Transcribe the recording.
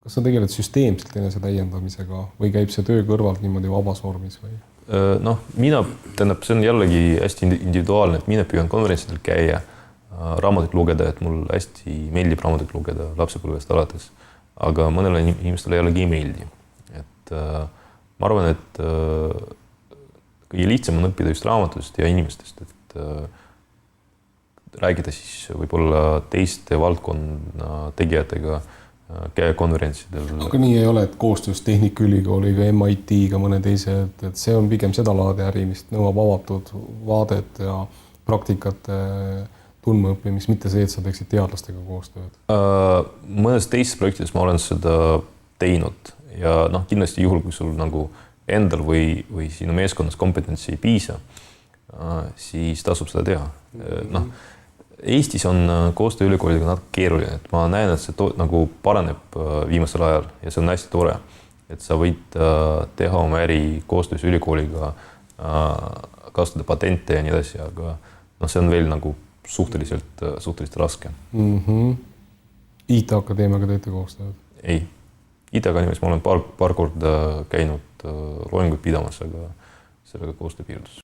kas sa tegeled süsteemselt enese täiendamisega või käib see töö kõrvalt niimoodi vabas vormis või? Noh, see on jällegi hästi individuaalne, et mina püüan konverentsidel käia, raamatuid lugeda, et mul hästi meeldib raamatuid lugeda lapsepõlvest alates, aga mõnele inimestele jällegi ei meeldi. Et ma arvan, et kõige lihtsam on õppida just raamatust ja inimestest, et räägida siis võib-olla teiste valdkonna tegijatega, käia konverentsidel. Aga nii ei ole, et koostöös Tehnikaülikooliga, MIT-ga, mõne teise, et see on pigem seda laadi äri, mis nõuab avatud vaadet ja praktikate tundmaõppimist, mitte see, et sa teeksid teadlastega koostööd. Mõnes teises projektides ma olen seda teinud ja kindlasti juhul, kui sul nagu endal või sinu meeskonnas kompetentsi ei piisa, siis tasub seda teha. Eestis on koostöö ülikoolidega natuke keeruline, et ma näen, et see nagu paraneb viimasel ajal ja see on hästi tore, et sa võid teha oma äri koostöös ülikooliga, kasutada patente ja nii edasi, aga see on veel nagu suhteliselt raske. IT-akadeemiaga teete koostööd? Ei. IT-akadeemias ma olen paar korda käinud loenguid pidamas, aga sellega koostöö piirdus.